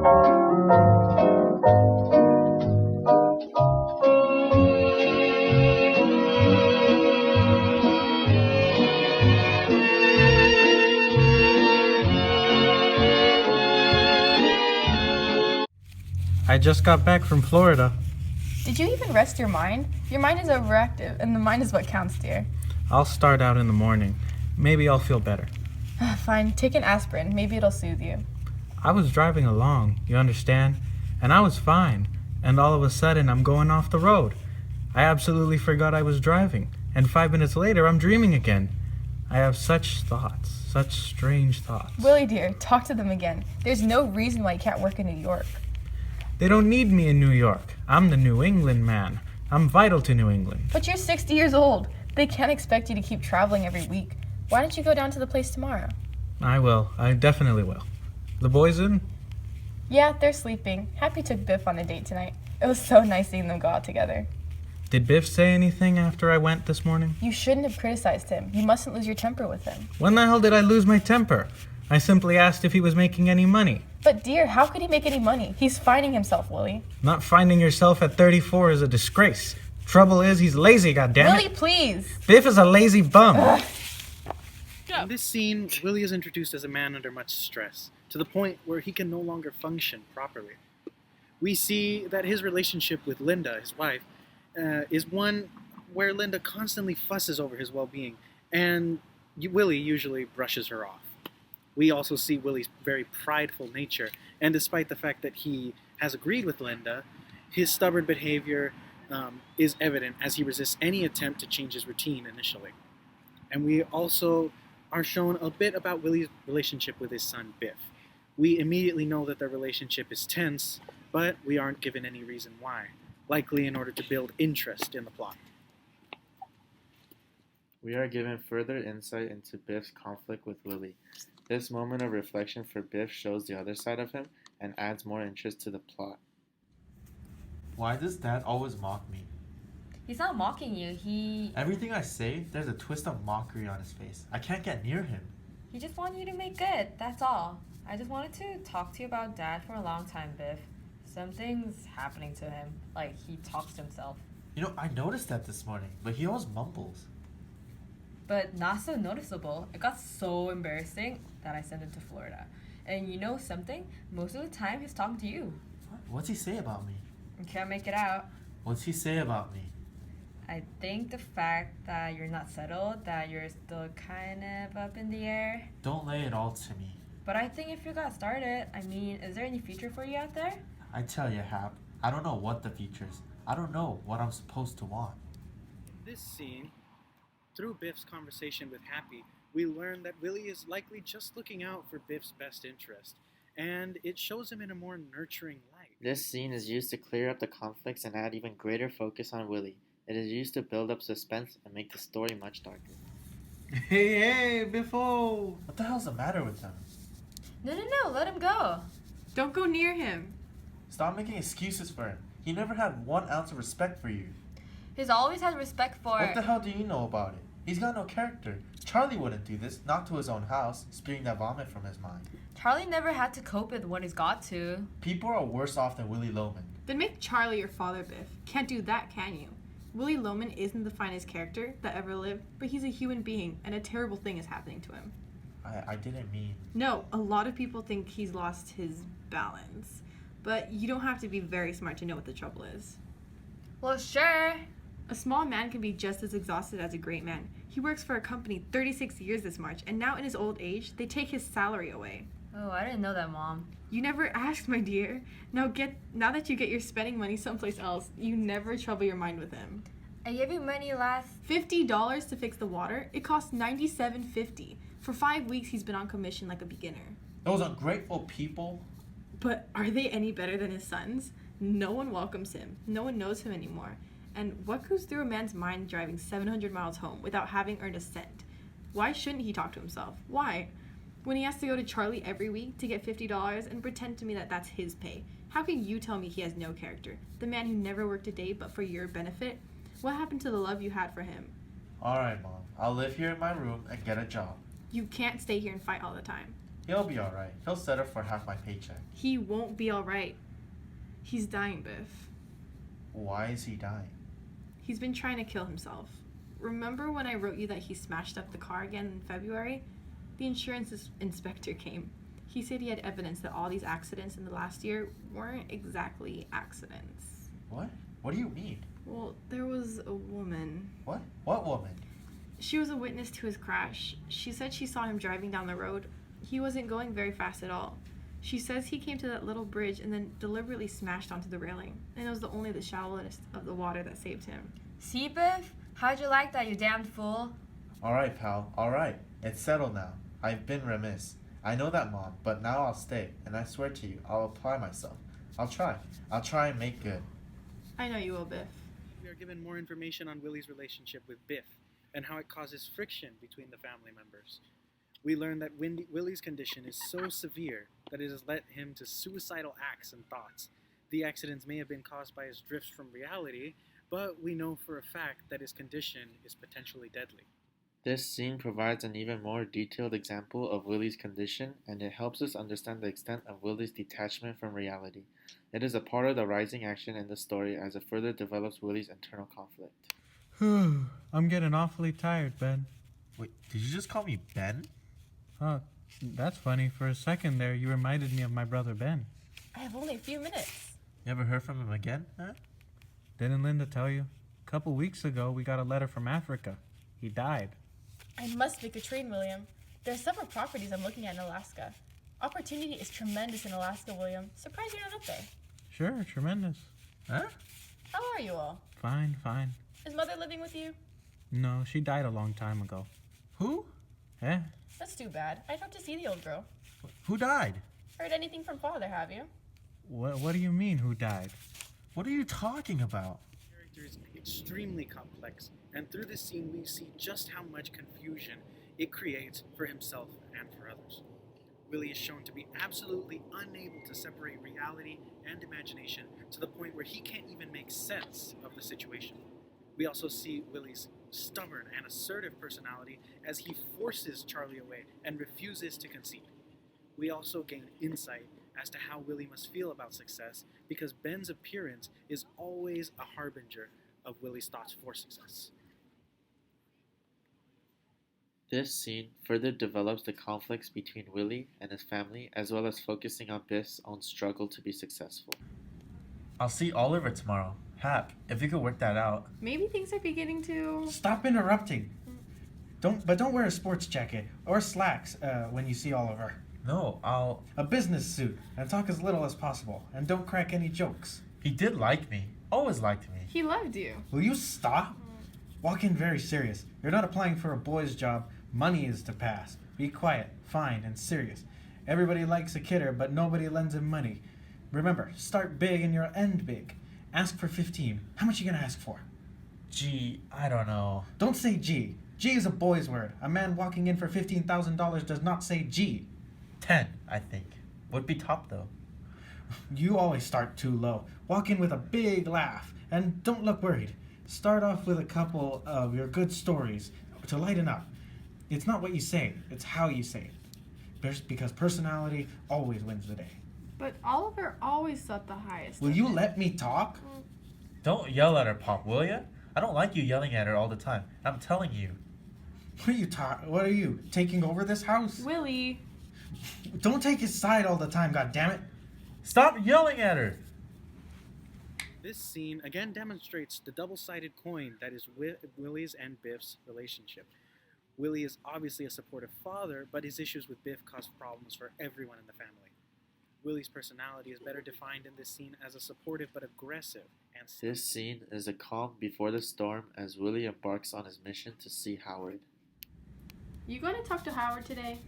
I just got back from Florida. Did you even rest your mind? Your mind is overactive, and the mind is what counts, dear. I'll start out in the morning. Maybe I'll feel better. Fine, take an aspirin. Maybe it'll soothe you. I was driving along, you understand? And I was fine. And all of a sudden, I'm going off the road. I absolutely forgot I was driving. And 5 minutes later, I'm dreaming again. I have such thoughts, such strange thoughts. Willie, dear, talk to them again. There's no reason why you can't work in New York. They don't need me in New York. I'm the New England man. I'm vital to New England. But you're 60 years old. They can't expect you to keep traveling every week. Why don't you go down to the place tomorrow? I will. I definitely will. The boys in? Yeah, they're sleeping. Happy took Biff on a date tonight. It was so nice seeing them go out together. Did Biff say anything after I went this morning? You shouldn't have criticized him. You mustn't lose your temper with him. When the hell did I lose my temper? I simply asked if he was making any money. But dear, how could he make any money? He's finding himself, Willie. Not finding yourself at 34 is a disgrace. Trouble is, he's lazy, goddammit. Willie, please! Biff is a lazy bum. In this scene, Willie is introduced as a man under much stress, to the point where he can no longer function properly. We see that his relationship with Linda, his wife, is one where Linda constantly fusses over his well-being, and Willie usually brushes her off. We also see Willie's very prideful nature, and despite the fact that he has agreed with Linda, his stubborn behavior is evident as he resists any attempt to change his routine initially. And we also are shown a bit about Willie's relationship with his son Biff. We immediately know that their relationship is tense, but we aren't given any reason why, likely in order to build interest in the plot. We are given further insight into Biff's conflict with Willie. This moment of reflection for Biff shows the other side of him and adds more interest to the plot. Why does Dad always mock me? He's not mocking you, Everything I say, there's a twist of mockery on his face. I can't get near him. he just wanted you to make good, that's all. I just wanted to talk to you about Dad for a long time, Biff. Something's happening to him, like he talks to himself. You know, I noticed that this morning, but he always mumbles. But not so noticeable. It got so embarrassing that I sent him to Florida. And you know something? Most of the time he's talking to you. What's he say about me? You can't make it out. What's he say about me? I think the fact that you're not settled, that you're still kind of up in the air. Don't lay it all to me. But I think if you got started, I mean, is there any future for you out there? I tell you, Hap, I don't know what the future is. I don't know what I'm supposed to want. In this scene, through Biff's conversation with Happy, we learn that Willie is likely just looking out for Biff's best interest, and it shows him in a more nurturing light. This scene is used to clear up the conflicts and add even greater focus on Willie. It is used to build up suspense and make the story much darker. Hey, Biffo! What the hell's the matter with them? No, let him go. Don't go near him. Stop making excuses for him. He never had 1 ounce of respect for you. He's always had respect for... What the hell do you know about it? He's got no character. Charlie wouldn't do this, not to his own house, spewing that vomit from his mind. Charlie never had to cope with what he's got to. People are worse off than Willie Loman. Then make Charlie your father, Biff. Can't do that, can you? Willie Loman isn't the finest character that ever lived, but he's a human being, and a terrible thing is happening to him. I didn't mean... No, a lot of people think he's lost his balance. But you don't have to be very smart to know what the trouble is. Well, sure. A small man can be just as exhausted as a great man. He works for a company 36 years this March, and now in his old age, they take his salary away. Oh, I didn't know that, Mom. You never asked, my dear. Now that you get your spending money someplace else, you never trouble your mind with him. I gave you money last... $50 to fix the water? It costs $97.50. For 5 weeks, he's been on commission like a beginner. Those ungrateful people. But are they any better than his sons? No one welcomes him. No one knows him anymore. And what goes through a man's mind driving 700 miles home without having earned a cent? Why shouldn't he talk to himself? Why? When he has to go to Charlie every week to get $50 and pretend to me that that's his pay, how can you tell me he has no character? The man who never worked a day but for your benefit? What happened to the love you had for him? Alright, Mom. I'll live here in my room and get a job. You can't stay here and fight all the time. He'll be alright. He'll settle for half my paycheck. He won't be alright. He's dying, Biff. Why is he dying? He's been trying to kill himself. Remember when I wrote you that he smashed up the car again in February? The insurance inspector came. He said he had evidence that all these accidents in the last year weren't exactly accidents. What? What do you mean? Well, there was a woman. What? What woman? She was a witness to his crash. She said she saw him driving down the road. He wasn't going very fast at all. She says he came to that little bridge and then deliberately smashed onto the railing. And it was only the shallowness of the water that saved him. See, Biff? How'd you like that, you damned fool? Alright, pal. Alright. It's settled now. I've been remiss. I know that, Mom, but now I'll stay. And I swear to you, I'll apply myself. I'll try. I'll try and make good. I know you will, Biff. We are given more information on Willie's relationship with Biff and how it causes friction between the family members. We learn that Willie's condition is so severe that it has led him to suicidal acts and thoughts. The accidents may have been caused by his drifts from reality, but we know for a fact that his condition is potentially deadly. This scene provides an even more detailed example of Willie's condition, and it helps us understand the extent of Willie's detachment from reality. It is a part of the rising action in the story as it further develops Willie's internal conflict. I'm getting awfully tired, Ben. Wait, did you just call me Ben? Oh, that's funny. For a second there, you reminded me of my brother Ben. I have only a few minutes. You ever heard from him again, huh? Didn't Linda tell you? A couple weeks ago, we got a letter from Africa. He died. I must make a trade, William. There are several properties I'm looking at in Alaska. Opportunity is tremendous in Alaska, William. Surprised you're not up there. Sure, tremendous. Huh? How are you all? Fine, fine. Is Mother living with you? No, she died a long time ago. Who? Eh? That's too bad. I'd hope to see the old girl. Who died? Heard anything from Father, have you? What do you mean, who died? What are you talking about? The character is extremely complex, and through this scene we see just how much confusion it creates for himself and for others. Willie is shown to be absolutely unable to separate reality and imagination to the point where he can't even make sense of the situation. We also see Willie's stubborn and assertive personality as he forces Charlie away and refuses to concede. We also gain insight as to how Willie must feel about success because Ben's appearance is always a harbinger of Willie's thoughts for success. This scene further develops the conflicts between Willie and his family, as well as focusing on Biff's own struggle to be successful. I'll see Oliver tomorrow. Hap, if you could work that out. Maybe things are beginning to... Stop interrupting. Don't wear a sports jacket or slacks when you see Oliver. No, I'll... A business suit, and talk as little as possible, and don't crack any jokes. He did like me. Always liked me. He loved you. Will you stop? Walk in very serious. You're not applying for a boy's job. Money is to pass. Be quiet, fine, and serious. Everybody likes a kidder, but nobody lends him money. Remember, start big and you'll end big. Ask for 15. How much you gonna ask for? Gee, I don't know. Don't say G. G is a boy's word. A man walking in for $15,000 does not say G. 10, I think. Would be top though. You always start too low. Walk in with a big laugh, and don't look worried. Start off with a couple of your good stories to lighten up. It's not what you say, it's how you say it. Because personality always wins the day. But Oliver always set the highest. Will you let me talk? Don't yell at her, Pop, will ya? I don't like you yelling at her all the time. I'm telling you. What are you, taking over this house? Willie. Don't take his side all the time, goddammit. Stop yelling at her! This scene again demonstrates the double-sided coin that is Willie's and Biff's relationship. Willie is obviously a supportive father, but his issues with Biff cause problems for everyone in the family. Willie's personality is better defined in this scene as a supportive but aggressive and This scene is a calm before the storm as Willie embarks on his mission to see Howard. You going to talk to Howard today?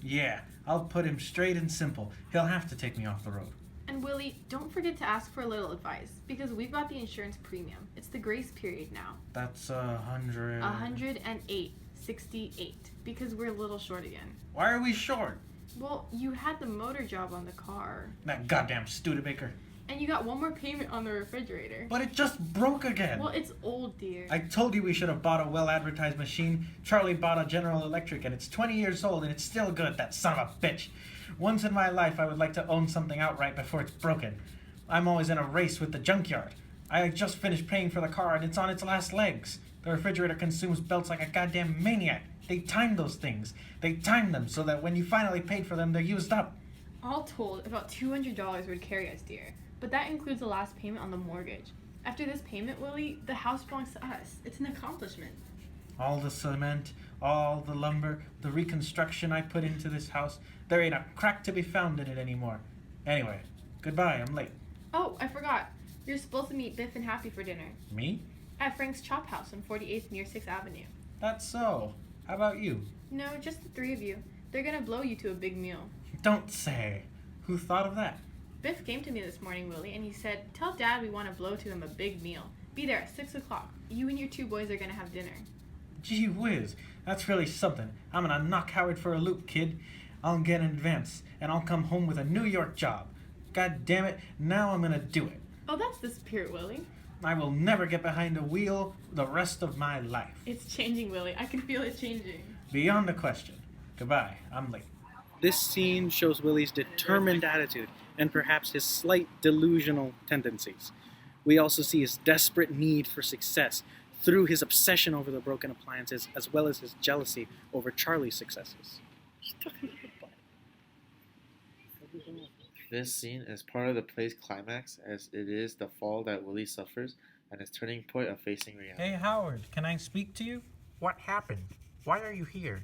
Yeah, I'll put him straight and simple. He'll have to take me off the road. And Willie, don't forget to ask for a little advice because we've got the insurance premium. It's the grace period now. That's 100... 108.68 because we're a little short again. Why are we short? Well, you had the motor job on the car. That goddamn Studebaker. And you got one more payment on the refrigerator. But it just broke again. Well, it's old, dear. I told you we should have bought a well-advertised machine. Charlie bought a General Electric and it's 20 years old and it's still good, that son of a bitch. Once in my life I would like to own something outright before it's broken. I'm always in a race with the junkyard. I just finished paying for the car and it's on its last legs. The refrigerator consumes belts like a goddamn maniac. They time those things. They time them so that when you finally paid for them, they're used up. All told, about $200 would carry us, dear. But that includes the last payment on the mortgage. After this payment, Willie, the house belongs to us. It's an accomplishment. All the cement, all the lumber, the reconstruction I put into this house, there ain't a crack to be found in it anymore. Anyway, goodbye, I'm late. Oh, I forgot. You're supposed to meet Biff and Happy for dinner. Me? At Frank's Chop House on 48th near 6th Avenue. That's so. How about you? No, just the three of you. They're gonna blow you to a big meal. Don't say. Who thought of that? Biff came to me this morning, Willie, and he said, "Tell Dad we want to blow to him a big meal. Be there at 6 o'clock. You and your two boys are gonna have dinner." Gee whiz, that's really something. I'm gonna knock Howard for a loop, kid. I'll get in advance, and I'll come home with a New York job. God damn it, now I'm gonna do it. Oh, that's the spirit, Willie. I will never get behind a wheel the rest of my life. It's changing, Willie. I can feel it changing. Beyond a question. Goodbye, I'm late. This scene shows Willie's determined attitude and perhaps his slight delusional tendencies. We also see his desperate need for success through his obsession over the broken appliances as well as his jealousy over Charlie's successes. This scene is part of the play's climax as it is the fall that Willie suffers and his turning point of facing reality. Hey, Howard, can I speak to you? What happened? Why are you here?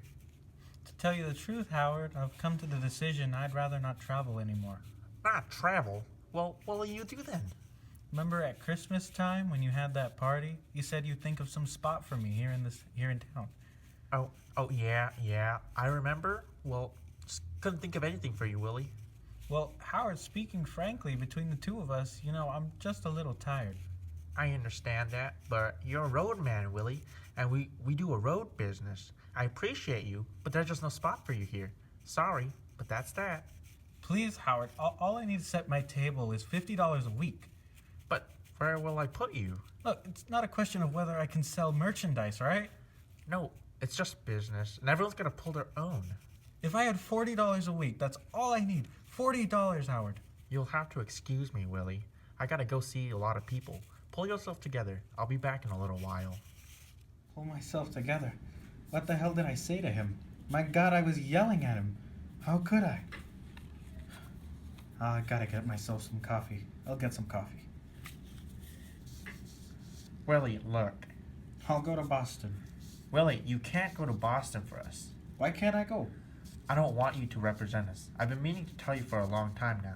To tell you the truth, Howard, I've come to the decision I'd rather not travel anymore. Not travel? Well, what will you do then? Remember at Christmas time when you had that party? You said you'd think of some spot for me here in town. Oh, yeah, I remember. Well, just couldn't think of anything for you, Willie. Well, Howard, speaking frankly, between the two of us, I'm just a little tired. I understand that, but you're a road man, Willie, and we do a road business. I appreciate you, but there's just no spot for you here. Sorry, but that's that. Please, Howard, all I need to set my table is $50 a week. But where will I put you? Look, it's not a question of whether I can sell merchandise, right? No, it's just business, and everyone's gonna pull their own. If I had $40 a week, that's all I need. $40, Howard. You'll have to excuse me, Willie. I gotta go see a lot of people. Pull yourself together. I'll be back in a little while. Pull myself together. What the hell did I say to him? My God, I was yelling at him. How could I? I gotta get myself some coffee. I'll get some coffee. Willie, look. I'll go to Boston. Willie, you can't go to Boston for us. Why can't I go? I don't want you to represent us. I've been meaning to tell you for a long time now.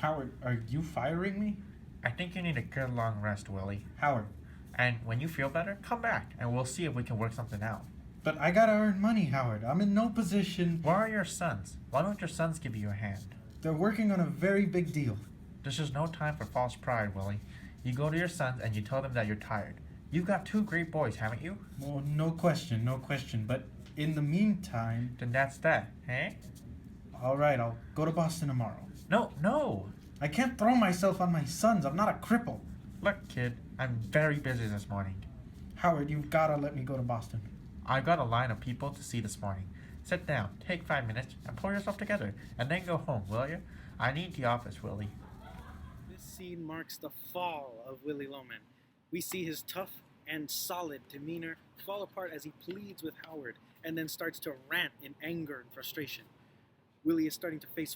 Howard, are you firing me? I think you need a good long rest, Willie. Howard. And when you feel better, come back, and we'll see if we can work something out. But I gotta earn money, Howard. I'm in no position. Where are your sons? Why don't your sons give you a hand? They're working on a very big deal. This is no time for false pride, Willie. You go to your sons and you tell them that you're tired. You've got two great boys, haven't you? Well, no question. But in the meantime... Then that's that, eh? Alright, I'll go to Boston tomorrow. No. I can't throw myself on my sons. I'm not a cripple. Look, kid, I'm very busy this morning. Howard, you've gotta let me go to Boston. I've got a line of people to see this morning. Sit down, take 5 minutes, and pull yourself together, and then go home, will you? I need the office, Willie. This scene marks the fall of Willie Loman. We see his tough and solid demeanor fall apart as he pleads with Howard and then starts to rant in anger and frustration. Willie is starting to face reality.